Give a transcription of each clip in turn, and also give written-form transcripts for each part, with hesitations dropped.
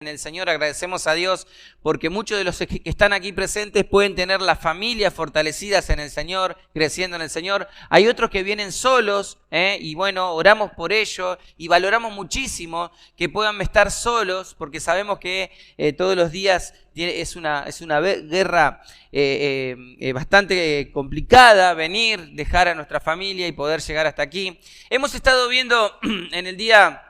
En el Señor agradecemos a Dios porque muchos de los que están aquí presentes pueden tener las familias fortalecidas en el Señor, creciendo en el Señor. Hay otros que vienen solos, y bueno, oramos por ellos y valoramos muchísimo que puedan estar solos porque sabemos que todos los días es una guerra bastante complicada, venir, dejar a nuestra familia y poder llegar hasta aquí. Hemos estado viendo en el día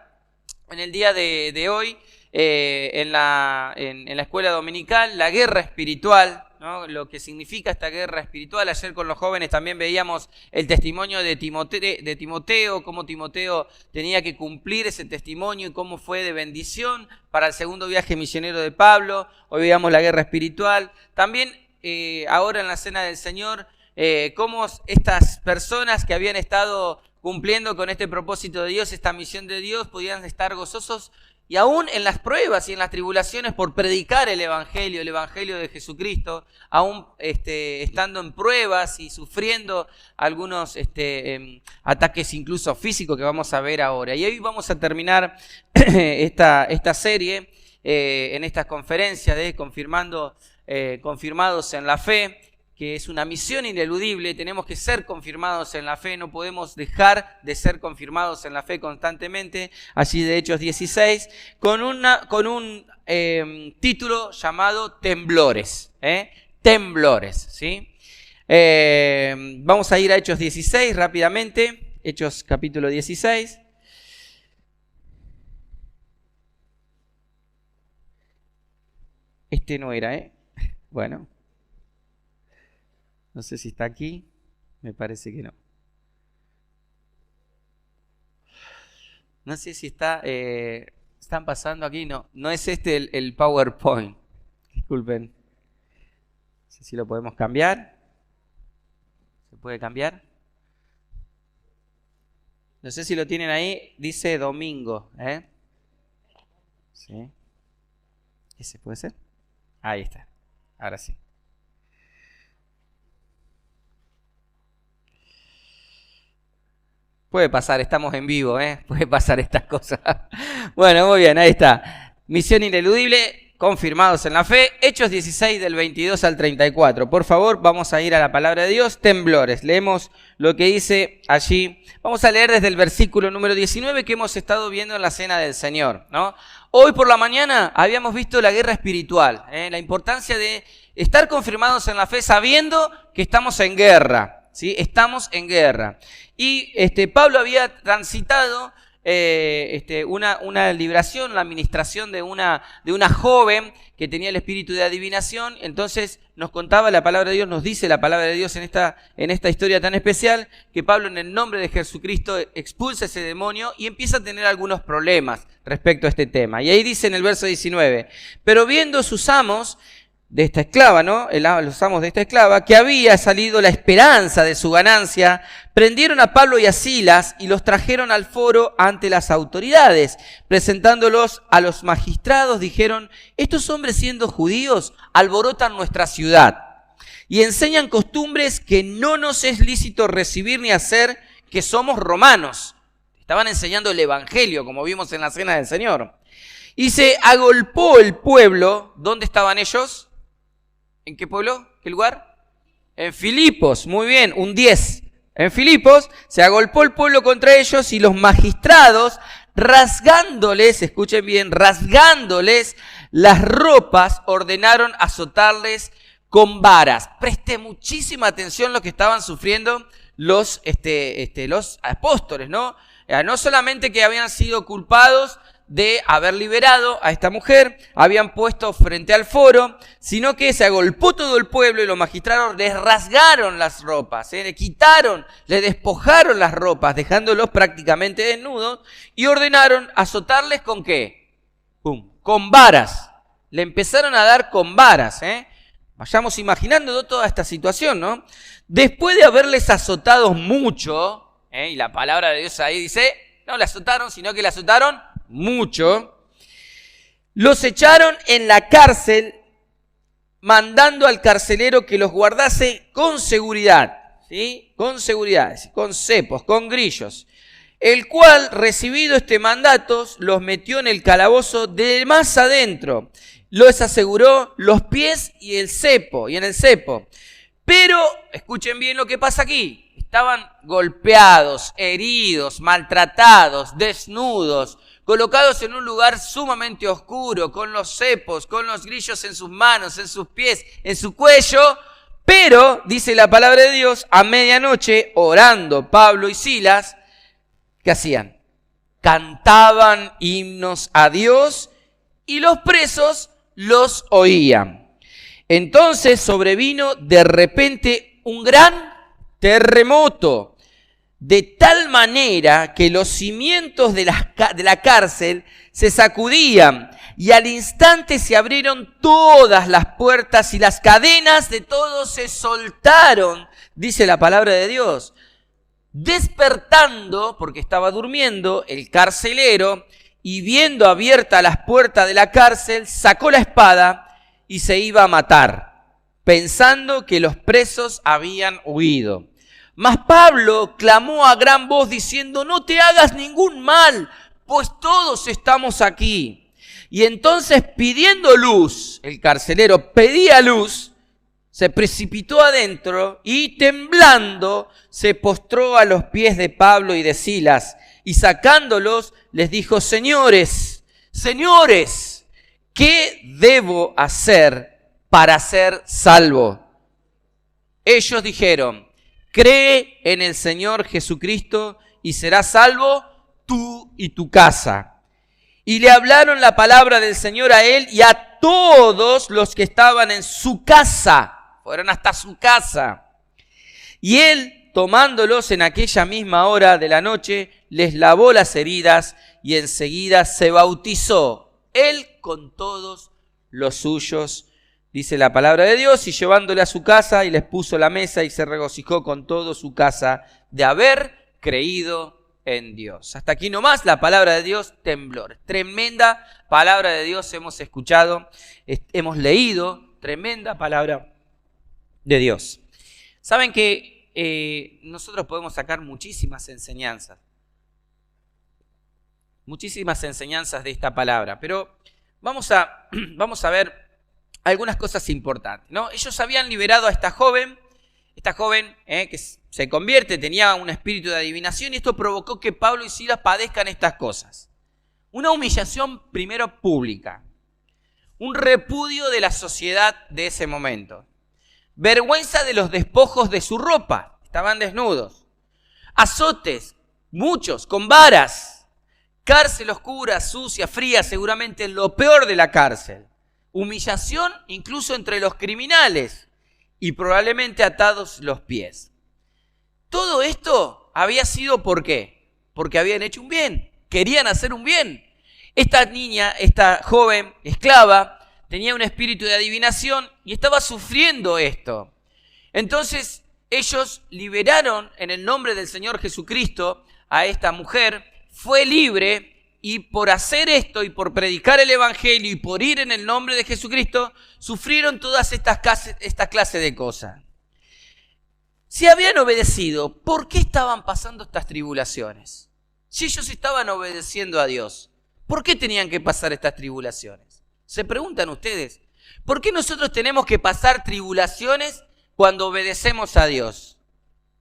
de hoy, en la escuela dominical, la guerra espiritual, ¿no? Lo que significa esta guerra espiritual. Ayer con los jóvenes también veíamos el testimonio de Timoteo, cómo Timoteo tenía que cumplir ese testimonio y cómo fue de bendición para el segundo viaje misionero de Pablo. Hoy veíamos la guerra espiritual. También ahora en la Cena del Señor, cómo estas personas que habían estado cumpliendo con este propósito de Dios, esta misión de Dios, podían estar gozosos y aún en las pruebas y en las tribulaciones por predicar el Evangelio de Jesucristo, aún estando en pruebas y sufriendo algunos ataques incluso físicos que vamos a ver ahora. Y hoy vamos a terminar esta serie en esta conferencia de confirmados en la fe, que es una misión ineludible. Tenemos que ser confirmados en la fe, no podemos dejar de ser confirmados en la fe constantemente. Allí de Hechos 16, con un título llamado Temblores, Temblores, ¿sí? Vamos a ir a Hechos 16 rápidamente, Hechos capítulo 16. No era, bueno. No sé si está aquí, me parece que no. No sé si están pasando aquí, no es el PowerPoint. Disculpen. No sé si lo podemos cambiar. ¿Se puede cambiar? No sé si lo tienen ahí, dice domingo, ¿Sí? ¿Ese puede ser? Ahí está, ahora sí. Puede pasar, estamos en vivo, puede pasar estas cosas. Bueno, muy bien, ahí está. Misión ineludible, confirmados en la fe. Hechos 16 del 22 al 34. Por favor, vamos a ir a la palabra de Dios. Temblores. Leemos lo que dice allí. Vamos a leer desde el versículo número 19 que hemos estado viendo en la Cena del Señor, ¿no? Hoy por la mañana habíamos visto la guerra espiritual, la importancia de estar confirmados en la fe sabiendo que estamos en guerra, ¿sí? Estamos en guerra. Y Pablo había transitado una libración, la administración de una joven que tenía el espíritu de adivinación. Entonces nos contaba la palabra de Dios, nos dice la palabra de Dios en esta historia tan especial, que Pablo en el nombre de Jesucristo expulsa ese demonio y empieza a tener algunos problemas respecto a este tema. Y ahí dice en el verso 19, pero viendo sus amos de esta esclava, ¿no? Los amos de esta esclava, que había salido la esperanza de su ganancia, prendieron a Pablo y a Silas y los trajeron al foro ante las autoridades. Presentándolos a los magistrados, dijeron: estos hombres, siendo judíos, alborotan nuestra ciudad y enseñan costumbres que no nos es lícito recibir ni hacer, que somos romanos. Estaban enseñando el evangelio, como vimos en la Cena del Señor. Y se agolpó el pueblo. ¿Dónde estaban ellos? ¿En qué pueblo? ¿Qué lugar? En Filipos, muy bien, un 10. En Filipos se agolpó el pueblo contra ellos y los magistrados, rasgándoles, escuchen bien, rasgándoles las ropas, ordenaron azotarles con varas. Preste muchísima atención a lo que estaban sufriendo los apóstoles, ¿no? No solamente que habían sido culpados de haber liberado a esta mujer, habían puesto frente al foro, sino que se agolpó todo el pueblo y los magistrados les rasgaron las ropas, le quitaron, le despojaron las ropas, dejándolos prácticamente desnudos, y ordenaron azotarles ¿con qué? Con varas. Le empezaron a dar con varas, Vayamos imaginando toda esta situación, ¿no? Después de haberles azotado mucho, y la palabra de Dios ahí dice, no le azotaron, sino que le azotaron mucho, los echaron en la cárcel, mandando al carcelero que los guardase con seguridad, ¿sí? Con seguridad, con cepos, con grillos. el cual, recibido este mandato, los metió en el calabozo de más adentro. Les aseguró los pies y en el cepo. Pero, escuchen bien lo que pasa aquí. Estaban golpeados, heridos, maltratados, desnudos, colocados en un lugar sumamente oscuro, con los cepos, con los grillos en sus manos, en sus pies, en su cuello. Pero, dice la palabra de Dios, a medianoche, orando Pablo y Silas, ¿qué hacían? Cantaban himnos a Dios y los presos los oían. Entonces sobrevino de repente un gran terremoto, de tal manera que los cimientos de la cárcel se sacudían y al instante se abrieron todas las puertas y las cadenas de todos se soltaron, dice la palabra de Dios. Despertando, porque estaba durmiendo, el carcelero, y viendo abiertas las puertas de la cárcel, sacó la espada y se iba a matar, pensando que los presos habían huido. Mas Pablo clamó a gran voz diciendo: no te hagas ningún mal, pues todos estamos aquí. Y entonces, pidiendo luz, el carcelero pedía luz, se precipitó adentro y temblando se postró a los pies de Pablo y de Silas y sacándolos les dijo: señores, ¿qué debo hacer para ser salvo? Ellos dijeron: cree en el Señor Jesucristo y serás salvo tú y tu casa. Y le hablaron la palabra del Señor a él y a todos los que estaban en su casa. Fueron hasta su casa. Y él, tomándolos en aquella misma hora de la noche, les lavó las heridas y enseguida se bautizó, él con todos los suyos, dice la palabra de Dios, y llevándole a su casa y les puso la mesa y se regocijó con toda su casa de haber creído en Dios. Hasta aquí nomás la palabra de Dios, temblor. Tremenda palabra de Dios hemos escuchado, hemos leído, tremenda palabra de Dios. Saben que nosotros podemos sacar muchísimas enseñanzas de esta palabra, pero vamos a ver algunas cosas importantes, ¿no? Ellos habían liberado a esta joven que se convierte, tenía un espíritu de adivinación y esto provocó que Pablo y Silas padezcan estas cosas. Una humillación primero pública, un repudio de la sociedad de ese momento, vergüenza de los despojos de su ropa, estaban desnudos, azotes, muchos, con varas, cárcel oscura, sucia, fría, seguramente lo peor de la cárcel, humillación incluso entre los criminales y probablemente atados los pies. Todo esto había sido ¿por qué? Porque habían hecho un bien, querían hacer un bien. Esta niña, esta joven esclava, tenía un espíritu de adivinación y estaba sufriendo esto. Entonces ellos liberaron en el nombre del Señor Jesucristo a esta mujer, fue libre y por hacer esto y por predicar el evangelio y por ir en el nombre de Jesucristo, sufrieron todas esta clase de cosas. Si habían obedecido, ¿por qué estaban pasando estas tribulaciones? Si ellos estaban obedeciendo a Dios, ¿por qué tenían que pasar estas tribulaciones? ¿Se preguntan ustedes? ¿Por qué nosotros tenemos que pasar tribulaciones cuando obedecemos a Dios?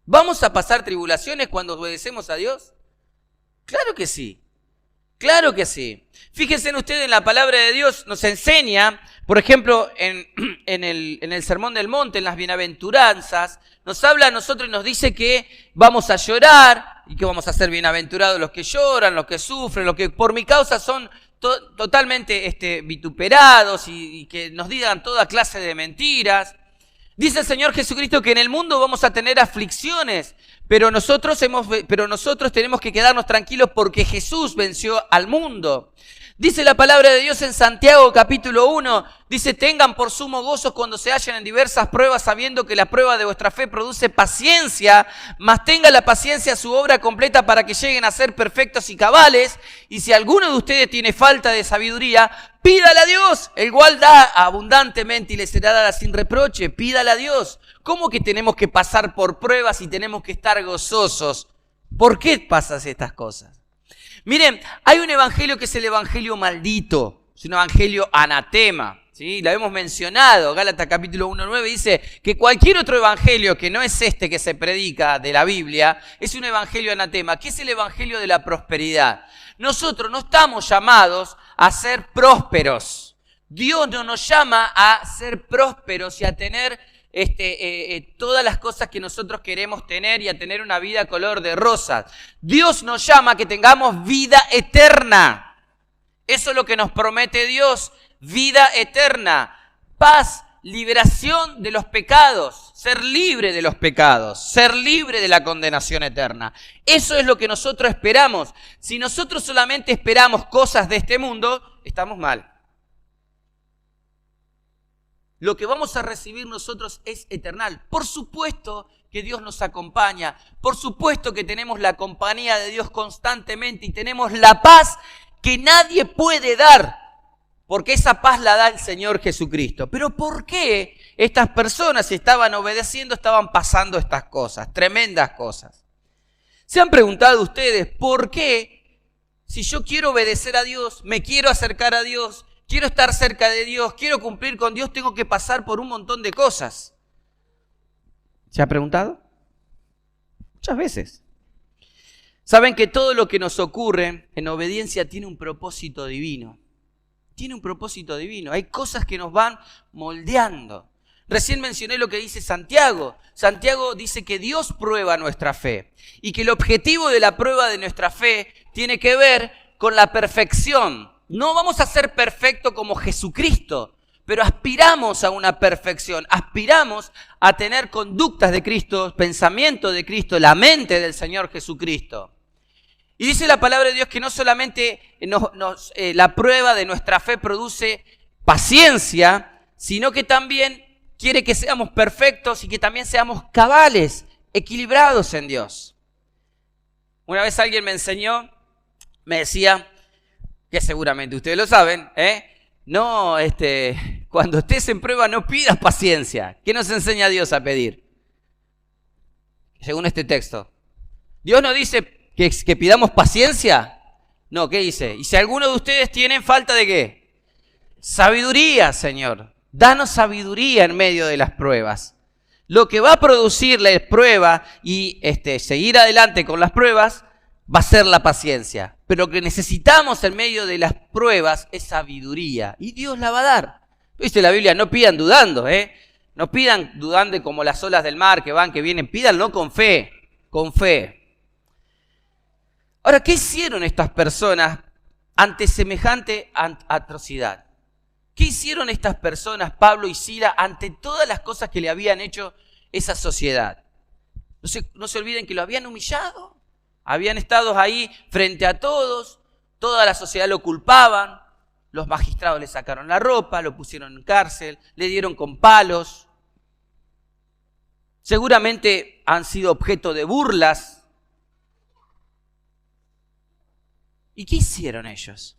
¿Vamos a pasar tribulaciones cuando obedecemos a Dios? Claro que sí. Claro que sí. Fíjense ustedes en la palabra de Dios, nos enseña, por ejemplo, en el Sermón del Monte, en las bienaventuranzas, nos habla a nosotros y nos dice que vamos a llorar y que vamos a ser bienaventurados los que lloran, los que sufren, los que por mi causa son totalmente vituperados y que nos digan toda clase de mentiras. Dice el Señor Jesucristo que en el mundo vamos a tener aflicciones, pero nosotros tenemos que quedarnos tranquilos porque Jesús venció al mundo. Dice la palabra de Dios en Santiago capítulo 1, dice: tengan por sumo gozo cuando se hallen en diversas pruebas, sabiendo que la prueba de vuestra fe produce paciencia, mas tenga la paciencia su obra completa para que lleguen a ser perfectos y cabales. Y si alguno de ustedes tiene falta de sabiduría, pídale a Dios, el cual da abundantemente y le será dada sin reproche. Pídale a Dios. ¿Cómo que tenemos que pasar por pruebas y tenemos que estar gozosos? ¿Por qué pasan estas cosas? Miren, hay un evangelio que es el evangelio maldito, es un evangelio anatema, ¿sí? Lo hemos mencionado, Gálatas capítulo 1:9 dice que cualquier otro evangelio que no es este que se predica de la Biblia, es un evangelio anatema, que es el evangelio de la prosperidad. Nosotros no estamos llamados a ser prósperos. Dios no nos llama a ser prósperos y a tener todas las cosas que nosotros queremos tener y a tener una vida color de rosas. Dios nos llama a que tengamos vida eterna. Eso es lo que nos promete Dios, vida eterna, paz, liberación de los pecados, ser libre de los pecados, ser libre de la condenación eterna. Eso es lo que nosotros esperamos. Si nosotros solamente esperamos cosas de este mundo, estamos mal. Lo que vamos a recibir nosotros es eternal. Por supuesto que Dios nos acompaña. Por supuesto que tenemos la compañía de Dios constantemente y tenemos la paz que nadie puede dar. Porque esa paz la da el Señor Jesucristo. Pero ¿por qué estas personas, si estaban obedeciendo, estaban pasando estas cosas? Tremendas cosas. ¿Se han preguntado ustedes por qué, si yo quiero obedecer a Dios, me quiero acercar a Dios, quiero estar cerca de Dios, quiero cumplir con Dios, tengo que pasar por un montón de cosas? ¿Se ha preguntado? Muchas veces. Saben que todo lo que nos ocurre en obediencia tiene un propósito divino. Tiene un propósito divino. Hay cosas que nos van moldeando. Recién mencioné lo que dice Santiago. Santiago dice que Dios prueba nuestra fe y que el objetivo de la prueba de nuestra fe tiene que ver con la perfección. No vamos a ser perfectos como Jesucristo, pero aspiramos a una perfección, aspiramos a tener conductas de Cristo, pensamiento de Cristo, la mente del Señor Jesucristo. Y dice la palabra de Dios que no solamente la prueba de nuestra fe produce paciencia, sino que también quiere que seamos perfectos y que también seamos cabales, equilibrados en Dios. Una vez alguien me enseñó, me decía, que seguramente ustedes lo saben, no, cuando estés en prueba no pidas paciencia. ¿Qué nos enseña Dios a pedir? Según este texto. Dios no dice que pidamos paciencia. No, ¿qué dice? Y si alguno de ustedes tienen falta de ¿qué? Sabiduría, Señor. Danos sabiduría en medio de las pruebas. Lo que va a producir la prueba y seguir adelante con las pruebas va a ser la paciencia. Pero lo que necesitamos en medio de las pruebas es sabiduría. Y Dios la va a dar. Dice la Biblia, no pidan dudando, No pidan dudando como las olas del mar que van, que vienen. Pídanlo con fe, con fe. Ahora, ¿qué hicieron estas personas ante semejante atrocidad? ¿Qué hicieron estas personas, Pablo y Sila, ante todas las cosas que le habían hecho esa sociedad? No se olviden que lo habían humillado. Habían estado ahí frente a todos, toda la sociedad lo culpaban, los magistrados le sacaron la ropa, lo pusieron en cárcel, le dieron con palos. Seguramente han sido objeto de burlas. ¿Y qué hicieron ellos?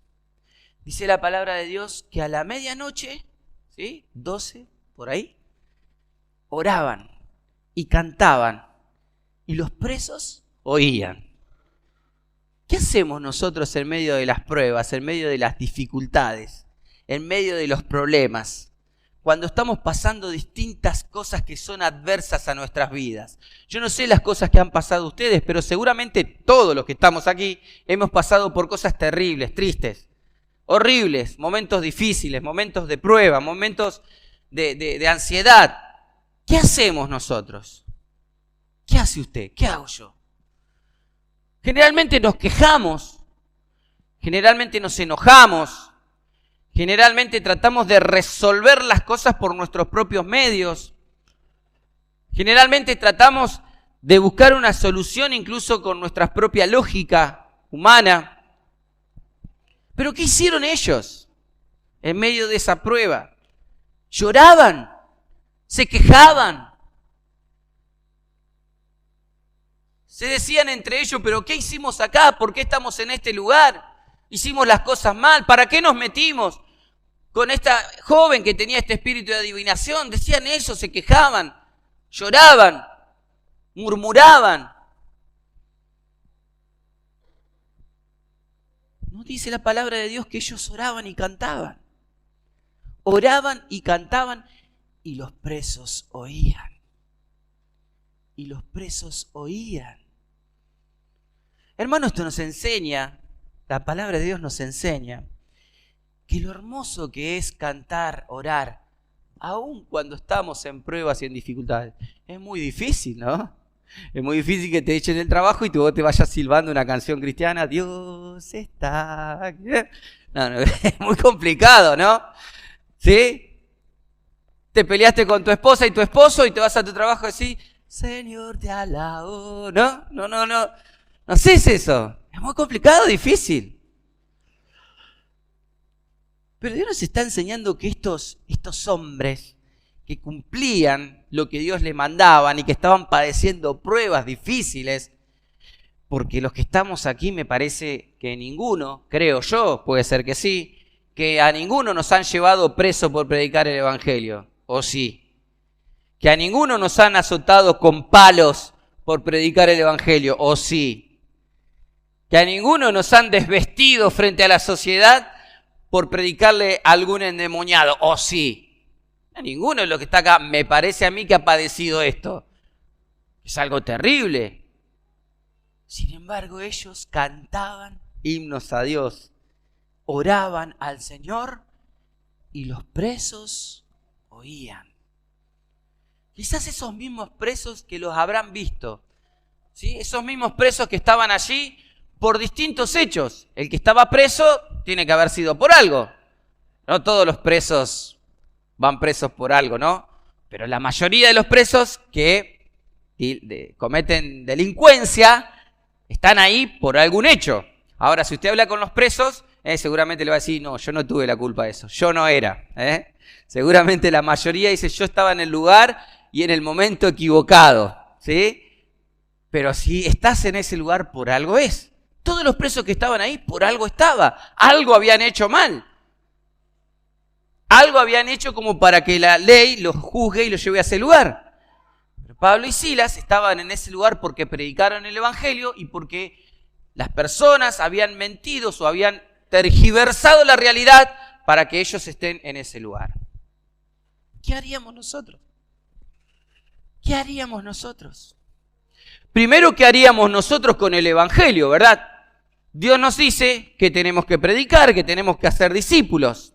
Dice la palabra de Dios que a la medianoche, ¿sí? 12, por ahí, oraban y cantaban y los presos oían. ¿Qué hacemos nosotros en medio de las pruebas, en medio de las dificultades, en medio de los problemas, cuando estamos pasando distintas cosas que son adversas a nuestras vidas? Yo no sé las cosas que han pasado ustedes, pero seguramente todos los que estamos aquí hemos pasado por cosas terribles, tristes, horribles, momentos difíciles, momentos de prueba, momentos de ansiedad. ¿Qué hacemos nosotros? ¿Qué hace usted? ¿Qué hago yo? Generalmente nos quejamos, generalmente nos enojamos, generalmente tratamos de resolver las cosas por nuestros propios medios, generalmente tratamos de buscar una solución incluso con nuestra propia lógica humana. ¿Pero qué hicieron ellos en medio de esa prueba? Lloraban, se quejaban. Se decían entre ellos, ¿pero qué hicimos acá? ¿Por qué estamos en este lugar? Hicimos las cosas mal. ¿Para qué nos metimos con esta joven que tenía este espíritu de adivinación? Decían eso, se quejaban, lloraban, murmuraban. dice la palabra de Dios que ellos oraban y cantaban. Oraban y cantaban y los presos oían. Y los presos oían. Hermano, esto nos enseña, la palabra de Dios nos enseña que lo hermoso que es cantar, orar, aun cuando estamos en pruebas y en dificultades. Es muy difícil, ¿no? Es muy difícil que te echen el trabajo y vos te vayas silbando una canción cristiana. Dios está aquí. No, es muy complicado, ¿no? ¿Sí? Te peleaste con tu esposa y tu esposo y te vas a tu trabajo y decís, Señor, te alabo. ¿No? No sé es eso. Es muy complicado, difícil. Pero Dios nos está enseñando que estos hombres que cumplían lo que Dios les mandaban y que estaban padeciendo pruebas difíciles, porque los que estamos aquí me parece que ninguno, creo yo, puede ser que sí, que a ninguno nos han llevado preso por predicar el Evangelio, ¿o sí? Que a ninguno nos han azotado con palos por predicar el Evangelio, ¿o sí? Que a ninguno nos han desvestido frente a la sociedad por predicarle a algún endemoniado, ¿o sí? A ninguno de los que está acá me parece a mí que ha padecido esto. Es algo terrible. Sin embargo, ellos cantaban himnos a Dios, oraban al Señor y los presos oían. Quizás esos mismos presos que los habrán visto, ¿sí? Esos mismos presos que estaban allí por distintos hechos. El que estaba preso tiene que haber sido por algo. No todos los presos van presos por algo, ¿no? Pero la mayoría de los presos que cometen delincuencia están ahí por algún hecho. Ahora, si usted habla con los presos, seguramente le va a decir, no, yo no tuve la culpa de eso, yo no era. Seguramente la mayoría dice, yo estaba en el lugar y en el momento equivocado, ¿sí? Pero si estás en ese lugar, por algo es. Todos los presos que estaban ahí, por algo estaba. Algo habían hecho mal. Algo habían hecho como para que la ley los juzgue y los lleve a ese lugar. Pero Pablo y Silas estaban en ese lugar porque predicaron el Evangelio y porque las personas habían mentido o habían tergiversado la realidad para que ellos estén en ese lugar. ¿Qué haríamos nosotros? ¿Qué haríamos nosotros? Primero, ¿qué haríamos nosotros con el Evangelio, verdad? Dios nos dice que tenemos que predicar, que tenemos que hacer discípulos.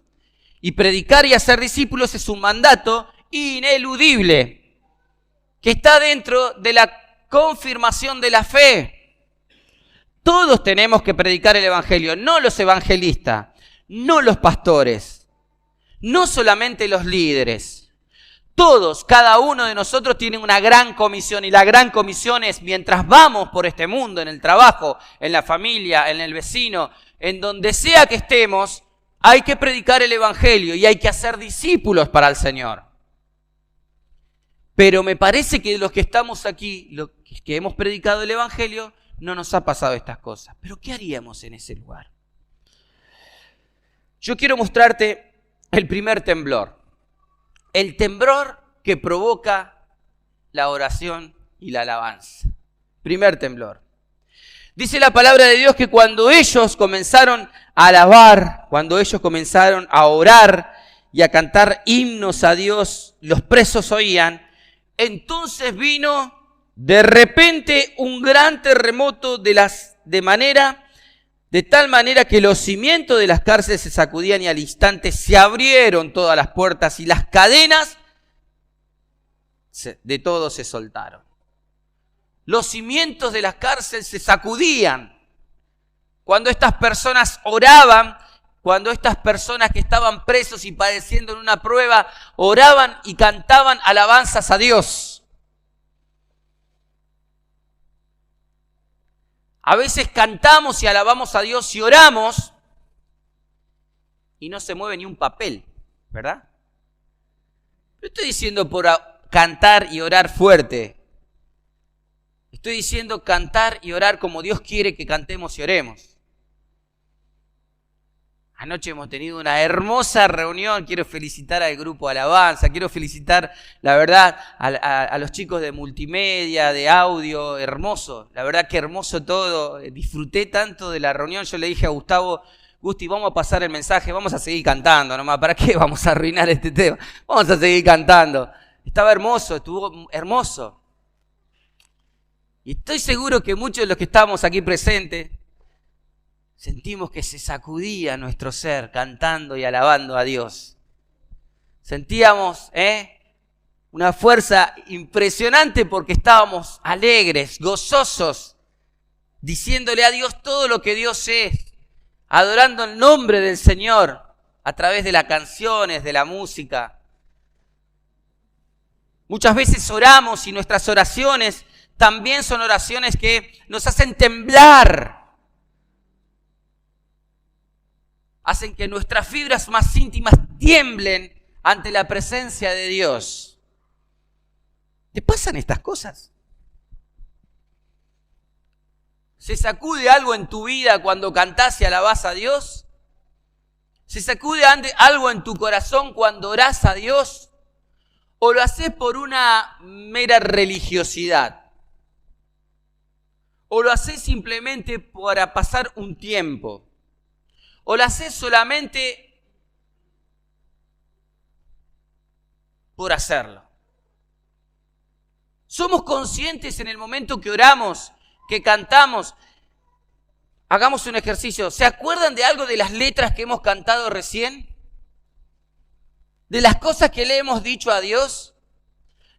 Y predicar y hacer discípulos es un mandato ineludible, que está dentro de la confirmación de la fe. Todos tenemos que predicar el Evangelio, no los evangelistas, no los pastores, no solamente los líderes. Todos, cada uno de nosotros tiene una gran comisión y la gran comisión es mientras vamos por este mundo, en el trabajo, en la familia, en el vecino, en donde sea que estemos, hay que predicar el Evangelio y hay que hacer discípulos para el Señor. Pero me parece que los que estamos aquí, los que hemos predicado el Evangelio, no nos ha pasado estas cosas. ¿Pero qué haríamos en ese lugar? Yo quiero mostrarte el primer temblor. El temblor que provoca la oración y la alabanza. Primer temblor. Dice la palabra de Dios que cuando ellos comenzaron a alabar, cuando ellos comenzaron a orar y a cantar himnos a Dios, los presos oían, entonces vino de repente un gran terremoto de tal manera que los cimientos de las cárceles se sacudían y al instante se abrieron todas las puertas y las cadenas de todos se soltaron. Los cimientos de las cárceles se sacudían. Cuando estas personas oraban, cuando estas personas que estaban presos y padeciendo en una prueba, oraban y cantaban alabanzas a Dios. A veces cantamos y alabamos a Dios y oramos y no se mueve ni un papel, ¿verdad? No estoy diciendo por cantar y orar fuerte. Estoy diciendo cantar y orar como Dios quiere que cantemos y oremos. Anoche hemos tenido una hermosa reunión. Quiero felicitar al grupo Alabanza. Quiero felicitar, la verdad, a los chicos de multimedia, de audio. Hermoso. La verdad que hermoso todo. Disfruté tanto de la reunión. Yo le dije a Gustavo, Gusti, vamos a pasar el mensaje, vamos a seguir cantando nomás. ¿Para qué vamos a arruinar este tema? Vamos a seguir cantando. Estaba hermoso, estuvo hermoso. Y estoy seguro que muchos de los que estamos aquí presentes sentimos que se sacudía nuestro ser cantando y alabando a Dios. Sentíamos una fuerza impresionante porque estábamos alegres, gozosos, diciéndole a Dios todo lo que Dios es, adorando el nombre del Señor a través de las canciones, de la música. Muchas veces oramos y nuestras oraciones también son oraciones que nos hacen temblar, hacen que nuestras fibras más íntimas tiemblen ante la presencia de Dios. ¿Te pasan estas cosas? ¿Se sacude algo en tu vida cuando cantás y alabás a Dios? ¿Se sacude algo en tu corazón cuando orás a Dios? ¿O lo haces por una mera religiosidad? ¿O lo haces simplemente para pasar un tiempo? ¿O lo haces solamente por hacerlo? ¿Somos conscientes en el momento que oramos, que cantamos? Hagamos un ejercicio. ¿Se acuerdan de algo de las letras que hemos cantado recién? ¿De las cosas que le hemos dicho a Dios?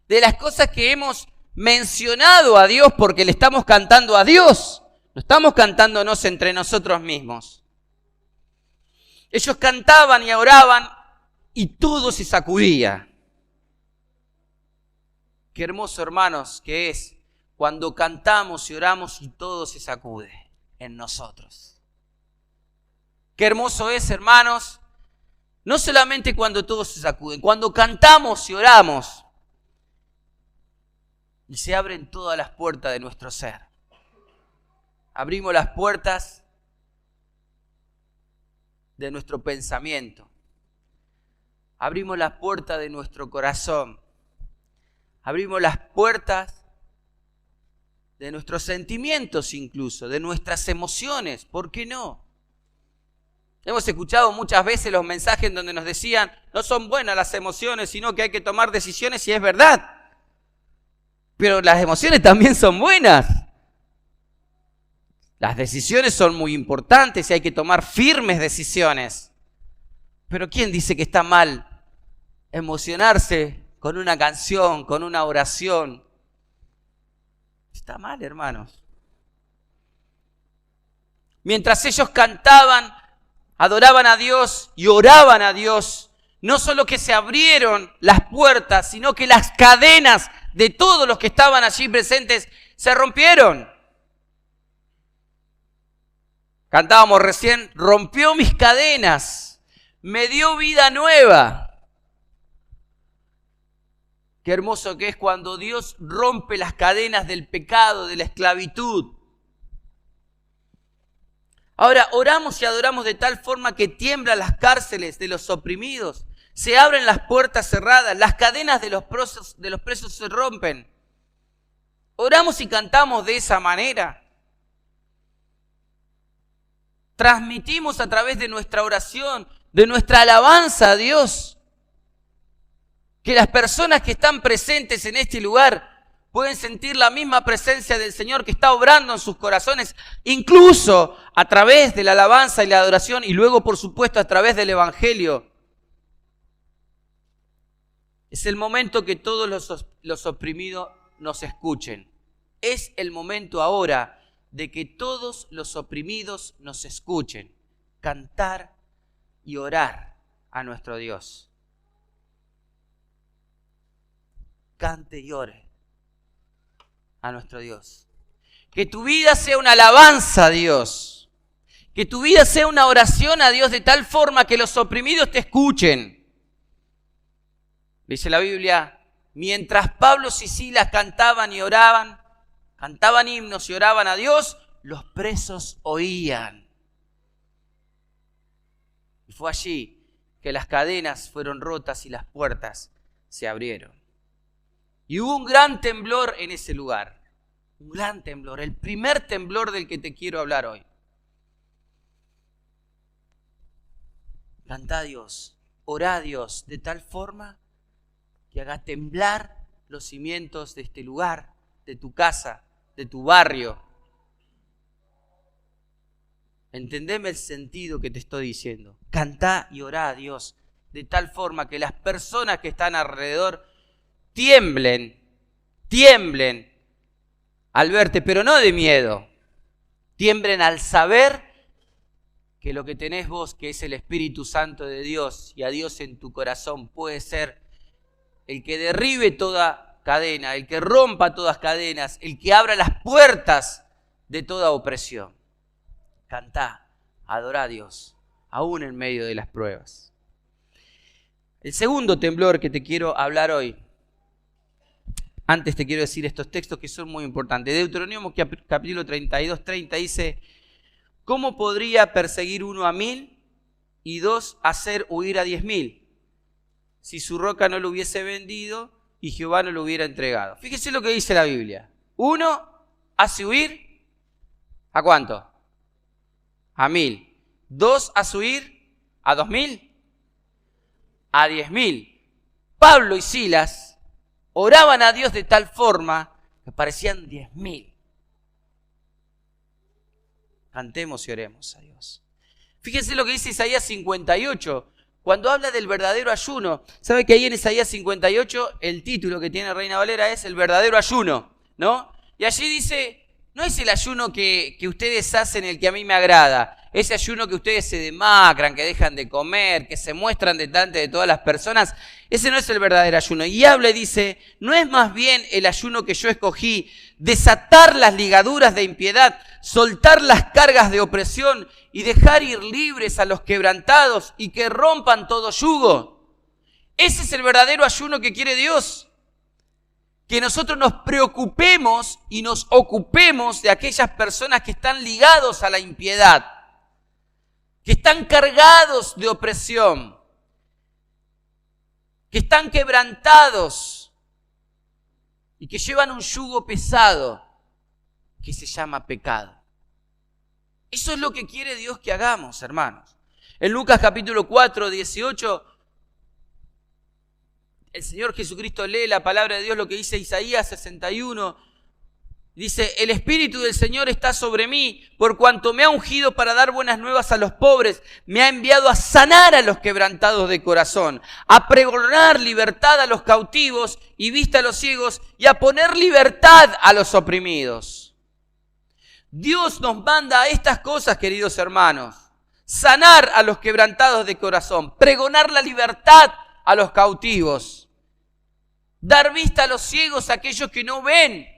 ¿De las cosas que hemos mencionado a Dios porque le estamos cantando a Dios? No estamos cantándonos entre nosotros mismos. Ellos cantaban y oraban y todo se sacudía. Qué hermoso, hermanos, que es cuando cantamos y oramos y todo se sacude en nosotros. Qué hermoso es, hermanos, no solamente cuando todo se sacude, cuando cantamos y oramos y se abren todas las puertas de nuestro ser. Abrimos las puertas de nuestro pensamiento. Abrimos las puertas de nuestro corazón. Abrimos las puertas de nuestros sentimientos incluso, de nuestras emociones. ¿Por qué no? Hemos escuchado muchas veces los mensajes en donde nos decían, no son buenas las emociones, sino que hay que tomar decisiones, y es verdad. Pero las emociones también son buenas. Las decisiones son muy importantes y hay que tomar firmes decisiones. Pero ¿quién dice que está mal emocionarse con una canción, con una oración? Está mal, hermanos. Mientras ellos cantaban, adoraban a Dios y oraban a Dios, no solo que se abrieron las puertas, sino que las cadenas de todos los que estaban allí presentes se rompieron. Cantábamos recién, rompió mis cadenas, me dio vida nueva. Qué hermoso que es cuando Dios rompe las cadenas del pecado, de la esclavitud. Ahora, oramos y adoramos de tal forma que tiemblan las cárceles de los oprimidos, se abren las puertas cerradas, las cadenas de los presos se rompen. Oramos y cantamos de esa manera. Transmitimos a través de nuestra oración, de nuestra alabanza a Dios, que las personas que están presentes en este lugar pueden sentir la misma presencia del Señor que está obrando en sus corazones, incluso a través de la alabanza y la adoración, y luego, por supuesto, a través del Evangelio. Es el momento que todos los oprimidos nos escuchen. Es el momento ahora de que todos los oprimidos nos escuchen, cantar y orar a nuestro Dios. Cante y ore a nuestro Dios. Que tu vida sea una alabanza a Dios. Que tu vida sea una oración a Dios de tal forma que los oprimidos te escuchen. Dice la Biblia, mientras Pablo y Silas cantaban y oraban, cantaban himnos y oraban a Dios, los presos oían. Y fue allí que las cadenas fueron rotas y las puertas se abrieron. Y hubo un gran temblor en ese lugar. Un gran temblor, el primer temblor del que te quiero hablar hoy. Cantá a Dios, orá a Dios de tal forma que haga temblar los cimientos de este lugar, de tu casa, de tu barrio. Entendeme el sentido que te estoy diciendo. Cantá y orá a Dios de tal forma que las personas que están alrededor tiemblen al verte, pero no de miedo. Tiemblen al saber que lo que tenés vos, que es el Espíritu Santo de Dios y a Dios en tu corazón, puede ser el que derribe toda cadena, el que rompa todas cadenas, el que abra las puertas de toda opresión. Cantá, adorá a Dios, aún en medio de las pruebas. El segundo temblor que te quiero hablar hoy, antes te quiero decir estos textos que son muy importantes. Deuteronomio capítulo 32, 30 dice: ¿cómo podría perseguir uno a 1000 y 2 hacer huir a 10.000? Si su roca no lo hubiese vendido y Jehová no lo hubiera entregado. Fíjese lo que dice la Biblia. 1 hace huir, ¿a cuánto? A 1000. 2 hace huir, ¿a 2000? A 10.000. Pablo y Silas oraban a Dios de tal forma que parecían 10.000. Cantemos y oremos a Dios. Fíjense lo que dice Isaías 58, cuando habla del verdadero ayuno. ¿Sabe que ahí en Isaías 58 el título que tiene Reina Valera es el verdadero ayuno, ¿no? Y allí dice, no es el ayuno que ustedes hacen el que a mí me agrada, ese ayuno que ustedes se demacran, que dejan de comer, que se muestran delante de todas las personas, ese no es el verdadero ayuno. Y habla y dice, ¿no es más bien el ayuno que yo escogí, desatar las ligaduras de impiedad, soltar las cargas de opresión y dejar ir libres a los quebrantados y que rompan todo yugo? Ese es el verdadero ayuno que quiere Dios. Que nosotros nos preocupemos y nos ocupemos de aquellas personas que están ligados a la impiedad, que están cargados de opresión, que están quebrantados y que llevan un yugo pesado que se llama pecado. Eso es lo que quiere Dios que hagamos, hermanos. En Lucas capítulo 4, 18, el Señor Jesucristo lee la palabra de Dios, lo que dice Isaías 61. Dice, el Espíritu del Señor está sobre mí, por cuanto me ha ungido para dar buenas nuevas a los pobres, me ha enviado a sanar a los quebrantados de corazón, a pregonar libertad a los cautivos y vista a los ciegos, y a poner libertad a los oprimidos. Dios nos manda a estas cosas, queridos hermanos: sanar a los quebrantados de corazón, pregonar la libertad a los cautivos, dar vista a los ciegos, a aquellos que no ven,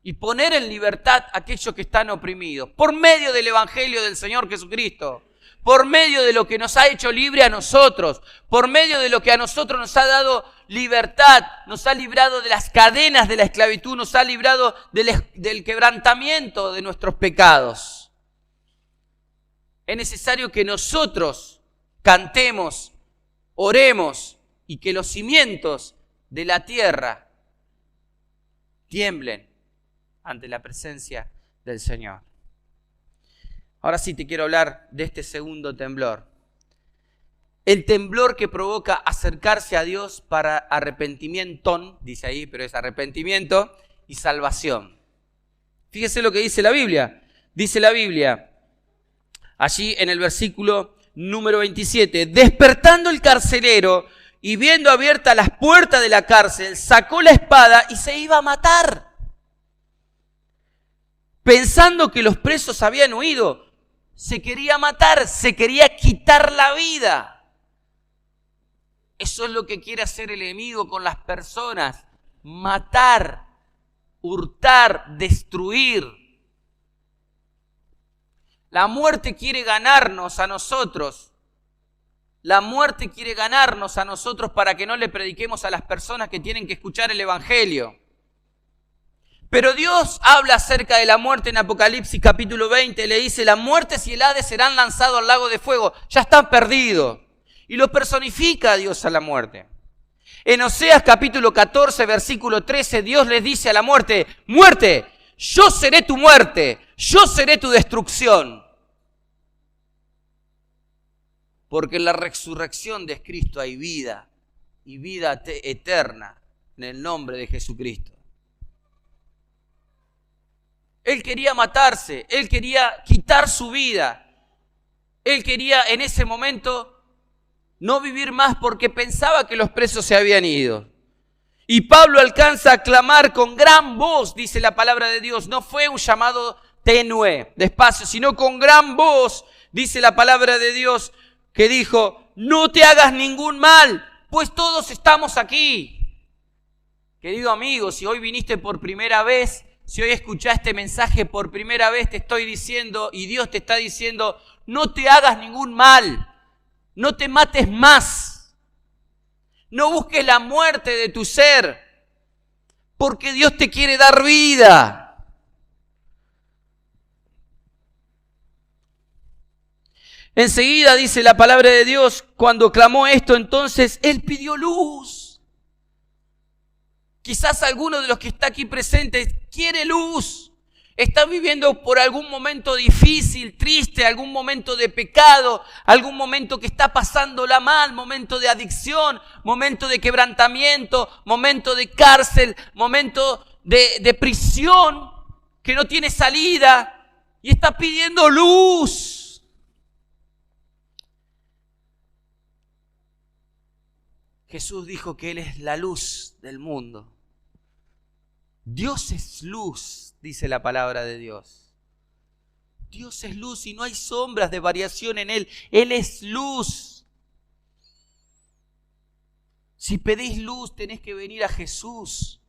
y poner en libertad a aquellos que están oprimidos, por medio del Evangelio del Señor Jesucristo, por medio de lo que nos ha hecho libre a nosotros, por medio de lo que a nosotros nos ha dado libertad, nos ha librado de las cadenas de la esclavitud, nos ha librado del quebrantamiento de nuestros pecados. Es necesario que nosotros cantemos, oremos y que los cimientos de la tierra tiemblen ante la presencia del Señor. Ahora sí te quiero hablar de este segundo temblor. El temblor que provoca acercarse a Dios para arrepentimiento, dice ahí, pero es arrepentimiento y salvación. Fíjese lo que dice la Biblia. Dice la Biblia, allí en el versículo número 27, despertando el carcelero y viendo abiertas las puertas de la cárcel, sacó la espada y se iba a matar. Pensando que los presos habían huido, se quería matar, se quería quitar la vida. Eso es lo que quiere hacer el enemigo con las personas: matar, hurtar, destruir. La muerte quiere ganarnos a nosotros. La muerte quiere ganarnos a nosotros para que no le prediquemos a las personas que tienen que escuchar el Evangelio. Pero Dios habla acerca de la muerte en Apocalipsis capítulo 20. Le dice, la muerte y el Hades serán lanzados al lago de fuego. Ya están perdidos. Y lo personifica a Dios a la muerte. En Oseas capítulo 14, versículo 13, Dios les dice a la muerte, muerte, yo seré tu muerte, yo seré tu destrucción. Porque en la resurrección de Cristo hay vida y vida eterna en el nombre de Jesucristo. Él quería matarse, él quería quitar su vida. Él quería en ese momento no vivir más porque pensaba que los presos se habían ido. Y Pablo alcanza a clamar con gran voz, dice la palabra de Dios. No fue un llamado tenue, despacio, sino con gran voz, dice la palabra de Dios, que dijo: no te hagas ningún mal, pues todos estamos aquí. Querido amigo, si hoy viniste por primera vez, si hoy escuchaste este mensaje por primera vez, te estoy diciendo, y Dios te está diciendo: no te hagas ningún mal, no te mates más, no busques la muerte de tu ser, porque Dios te quiere dar vida. Enseguida dice la palabra de Dios, cuando clamó esto, entonces Él pidió luz. Quizás alguno de los que está aquí presentes quiere luz. Está viviendo por algún momento difícil, triste, algún momento de pecado, algún momento que está pasándola mal, momento de adicción, momento de quebrantamiento, momento de cárcel, momento de prisión, que no tiene salida y está pidiendo luz. Jesús dijo que Él es la luz del mundo. Dios es luz, dice la palabra de Dios. Dios es luz y no hay sombras de variación en Él. Él es luz. Si pedís luz, tenés que venir a Jesús.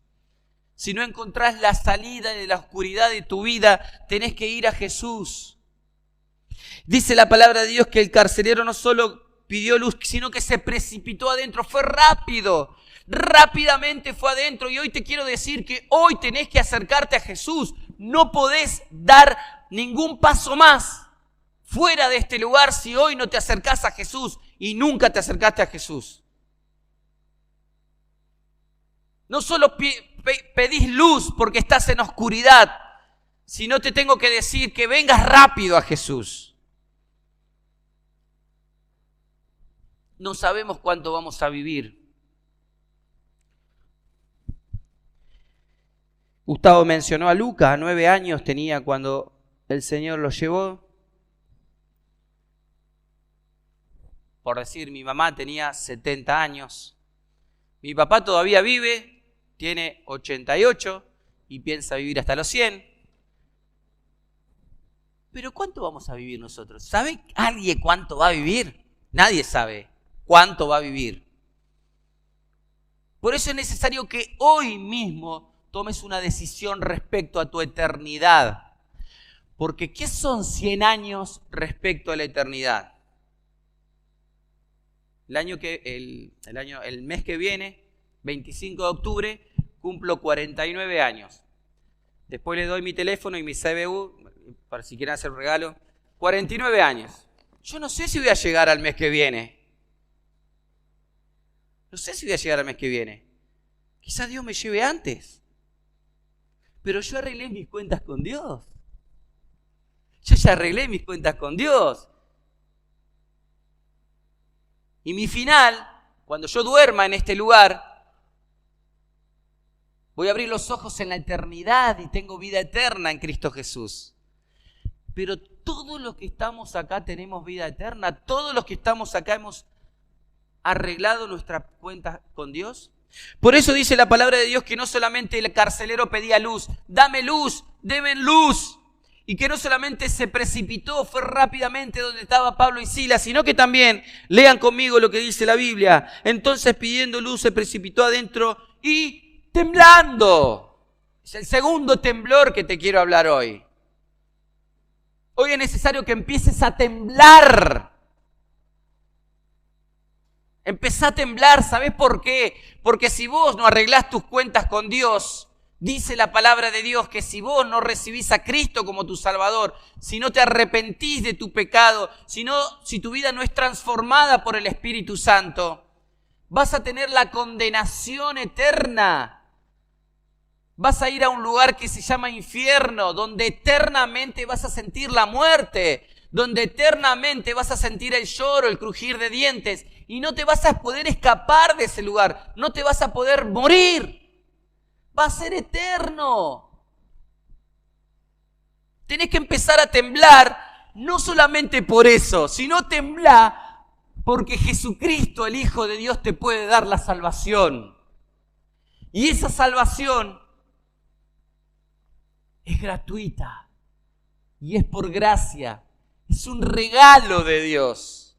Si no encontrás la salida de la oscuridad de tu vida, tenés que ir a Jesús. Dice la palabra de Dios que el carcelero no solo pidió luz, sino que se precipitó adentro. Fue rápido, rápidamente fue adentro. Y hoy te quiero decir que hoy tenés que acercarte a Jesús. No podés dar ningún paso más fuera de este lugar si hoy no te acercás a Jesús y nunca te acercaste a Jesús. No solo pedís luz porque estás en oscuridad, sino te tengo que decir que vengas rápido a Jesús. No sabemos cuánto vamos a vivir. Gustavo mencionó a Lucas, 9 años tenía cuando el Señor lo llevó. Por decir, mi mamá tenía 70 años. Mi papá todavía vive, tiene 88 y piensa vivir hasta los 100. Pero ¿cuánto vamos a vivir nosotros? ¿Sabe alguien cuánto va a vivir? Nadie sabe cuánto va a vivir. Por eso es necesario que hoy mismo tomes una decisión respecto a tu eternidad. Porque ¿qué son 100 años respecto a la eternidad? El mes que viene, 25 de octubre, cumplo 49 años. Después le doy mi teléfono y mi CBU, para si quieren hacer un regalo. 49 años. Yo no sé si voy a llegar al mes que viene. No sé si voy a llegar al mes que viene. Quizás Dios me lleve antes. Pero yo arreglé mis cuentas con Dios. Yo ya arreglé mis cuentas con Dios. Y mi final, cuando yo duerma en este lugar, voy a abrir los ojos en la eternidad y tengo vida eterna en Cristo Jesús. Pero todos los que estamos acá tenemos vida eterna. Todos los que estamos acá hemos arreglado nuestras cuentas con Dios. Por eso dice la palabra de Dios que no solamente el carcelero pedía luz, dame luz, deme luz. Y que no solamente se precipitó, fue rápidamente donde estaba Pablo y Silas, sino que también, lean conmigo lo que dice la Biblia. Entonces pidiendo luz se precipitó adentro y temblando. Es el segundo temblor que te quiero hablar hoy. Hoy es necesario que empieces a temblar. Empezá a temblar, ¿sabés por qué? Porque si vos no arreglás tus cuentas con Dios, dice la palabra de Dios que si vos no recibís a Cristo como tu Salvador, si no te arrepentís de tu pecado, si tu vida no es transformada por el Espíritu Santo, vas a tener la condenación eterna. Vas a ir a un lugar que se llama infierno, donde eternamente vas a sentir la muerte, donde eternamente vas a sentir el lloro, el crujir de dientes, y no te vas a poder escapar de ese lugar, no te vas a poder morir. Va a ser eterno. Tenés que empezar a temblar, no solamente por eso, sino temblar porque Jesucristo, el Hijo de Dios, te puede dar la salvación. Y esa salvación es gratuita y es por gracia. Es un regalo de Dios.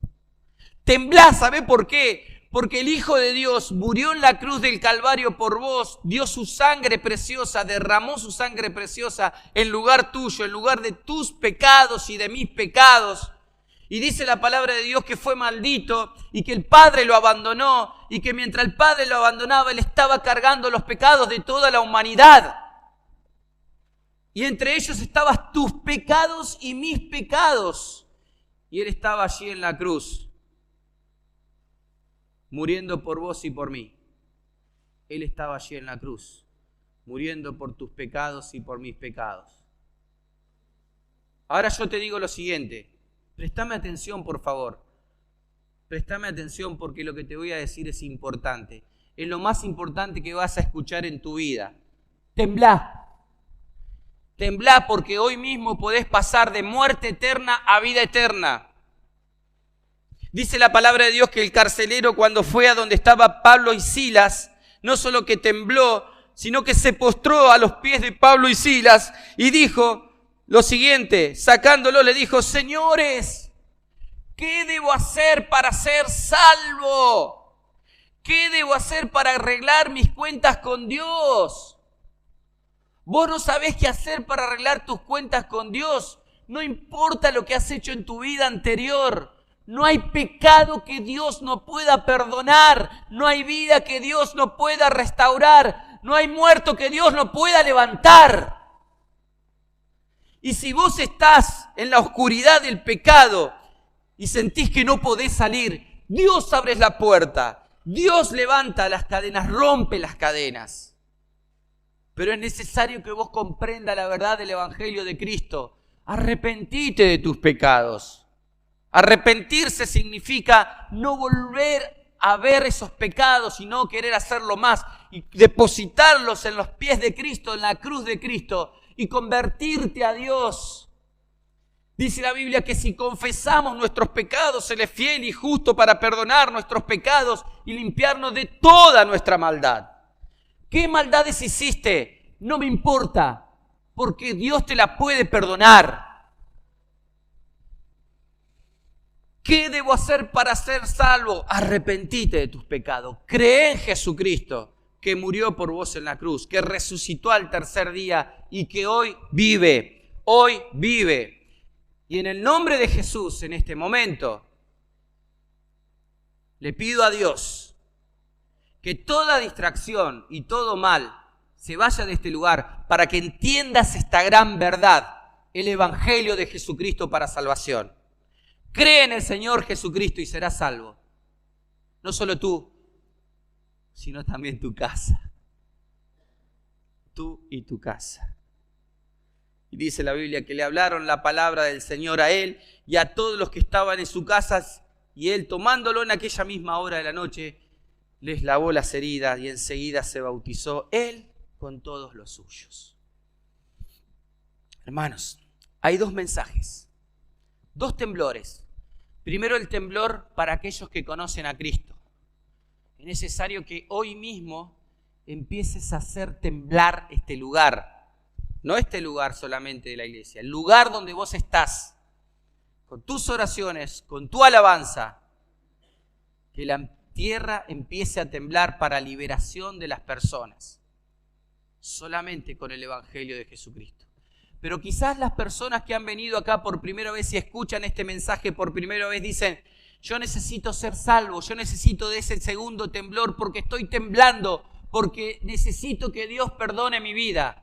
Temblá, ¿sabe por qué? Porque el Hijo de Dios murió en la cruz del Calvario por vos, dio su sangre preciosa, derramó su sangre preciosa en lugar tuyo, en lugar de tus pecados y de mis pecados. Y dice la palabra de Dios que fue maldito y que el Padre lo abandonó y que mientras el Padre lo abandonaba, Él estaba cargando los pecados de toda la humanidad. Y entre ellos estaban tus pecados y mis pecados. Y Él estaba allí en la cruz, muriendo por vos y por mí. Él estaba allí en la cruz, muriendo por tus pecados y por mis pecados. Ahora yo te digo lo siguiente, préstame atención por favor. Préstame atención porque lo que te voy a decir es importante. Es lo más importante que vas a escuchar en tu vida. Temblá. Temblá porque hoy mismo podés pasar de muerte eterna a vida eterna. Dice la palabra de Dios que el carcelero, cuando fue a donde estaba Pablo y Silas, no solo que tembló, sino que se postró a los pies de Pablo y Silas y dijo lo siguiente, sacándolo le dijo: señores, ¿qué debo hacer para ser salvo? ¿Qué debo hacer para arreglar mis cuentas con Dios? Vos no sabés qué hacer para arreglar tus cuentas con Dios. No importa lo que has hecho en tu vida anterior. No hay pecado que Dios no pueda perdonar. No hay vida que Dios no pueda restaurar. No hay muerto que Dios no pueda levantar. Y si vos estás en la oscuridad del pecado y sentís que no podés salir, Dios abre la puerta. Dios levanta las cadenas, rompe las cadenas. Pero es necesario que vos comprendas la verdad del Evangelio de Cristo. Arrepentite de tus pecados. Arrepentirse significa no volver a ver esos pecados y no querer hacerlo más y depositarlos en los pies de Cristo, en la cruz de Cristo y convertirte a Dios. Dice la Biblia que si confesamos nuestros pecados, Él es fiel y justo para perdonar nuestros pecados y limpiarnos de toda nuestra maldad. ¿Qué maldades hiciste? No me importa, porque Dios te la puede perdonar. ¿Qué debo hacer para ser salvo? Arrepentite de tus pecados. Cree en Jesucristo, que murió por vos en la cruz, que resucitó al tercer día y que hoy vive. Hoy vive. Y en el nombre de Jesús, en este momento, le pido a Dios que toda distracción y todo mal se vaya de este lugar para que entiendas esta gran verdad, el Evangelio de Jesucristo para salvación. Cree en el Señor Jesucristo y serás salvo. No solo tú, sino también tu casa. Tú y tu casa. Y dice la Biblia que le hablaron la palabra del Señor a él y a todos los que estaban en su casa, y él, tomándolo en aquella misma hora de la noche, les lavó las heridas y enseguida se bautizó él con todos los suyos. Hermanos, hay dos mensajes, dos temblores. Primero, el temblor para aquellos que conocen a Cristo. Es necesario que hoy mismo empieces a hacer temblar este lugar. No este lugar solamente de la iglesia, el lugar donde vos estás, con tus oraciones, con tu alabanza, que la tierra empiece a temblar para liberación de las personas, solamente con el Evangelio de Jesucristo. Pero quizás las personas que han venido acá por primera vez y escuchan este mensaje por primera vez dicen: yo necesito ser salvo, yo necesito de ese segundo temblor porque estoy temblando, porque necesito que Dios perdone mi vida.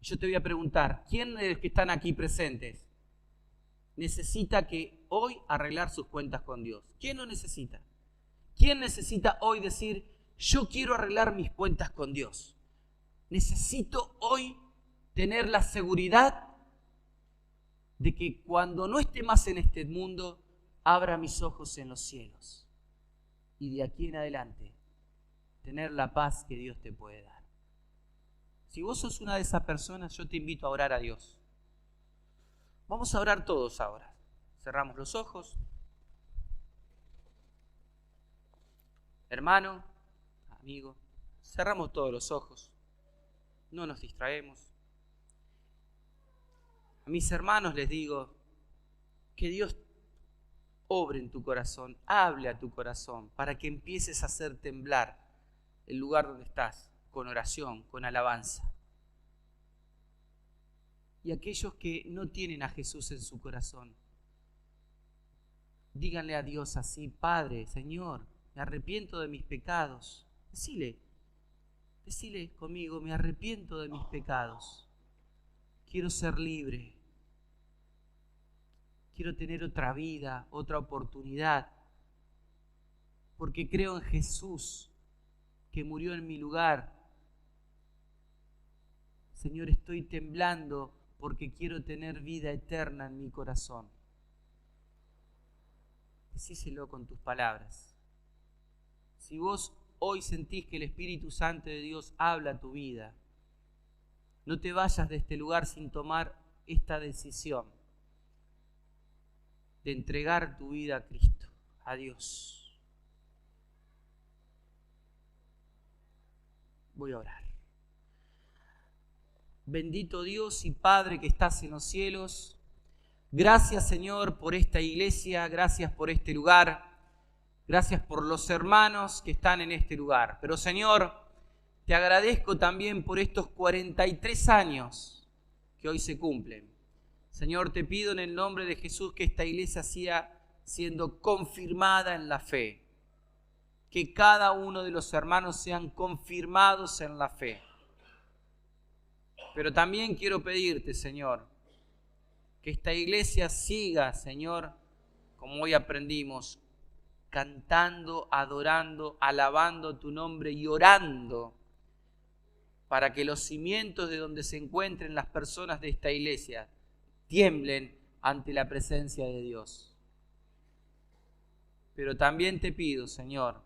Yo te voy a preguntar, ¿quién de los que están aquí presentes necesita que hoy arreglar sus cuentas con Dios? ¿Quién lo necesita? ¿Quién necesita hoy decir: yo quiero arreglar mis cuentas con Dios? Necesito hoy tener la seguridad de que cuando no esté más en este mundo, abra mis ojos en los cielos. Y de aquí en adelante, tener la paz que Dios te puede dar. Si vos sos una de esas personas, yo te invito a orar a Dios. Vamos a orar todos ahora. Cerramos los ojos. Hermano, amigo, cerramos todos los ojos. No nos distraemos. A mis hermanos les digo que Dios obre en tu corazón, hable a tu corazón, para que empieces a hacer temblar el lugar donde estás, con oración, con alabanza. Y aquellos que no tienen a Jesús en su corazón, díganle a Dios así: Padre, Señor, me arrepiento de mis pecados. Decile conmigo: me arrepiento de mis pecados. Quiero ser libre. Quiero tener otra vida, otra oportunidad. Porque creo en Jesús, que murió en mi lugar. Señor, estoy temblando porque quiero tener vida eterna en mi corazón. Decíselo con tus palabras. Si vos hoy sentís que el Espíritu Santo de Dios habla a tu vida, no te vayas de este lugar sin tomar esta decisión de entregar tu vida a Cristo, a Dios. Voy a orar. Bendito Dios y Padre que estás en los cielos, gracias, Señor, por esta iglesia, gracias por este lugar, gracias por los hermanos que están en este lugar. Pero, Señor, te agradezco también por estos 43 años que hoy se cumplen. Señor, te pido en el nombre de Jesús que esta iglesia siga siendo confirmada en la fe, que cada uno de los hermanos sean confirmados en la fe. Pero también quiero pedirte, Señor, que esta iglesia siga, Señor, como hoy aprendimos, cantando, adorando, alabando tu nombre y orando para que los cimientos de donde se encuentren las personas de esta iglesia tiemblen ante la presencia de Dios. Pero también te pido, Señor,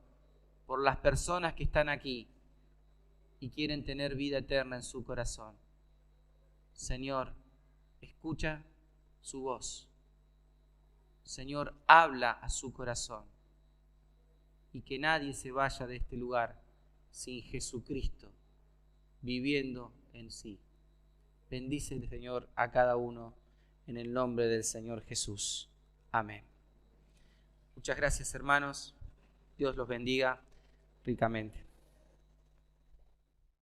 por las personas que están aquí y quieren tener vida eterna en su corazón. Señor, escucha su voz. Señor, habla a su corazón. Y que nadie se vaya de este lugar sin Jesucristo viviendo en sí. Bendice, Señor, a cada uno en el nombre del Señor Jesús. Amén. Muchas gracias, hermanos. Dios los bendiga ricamente.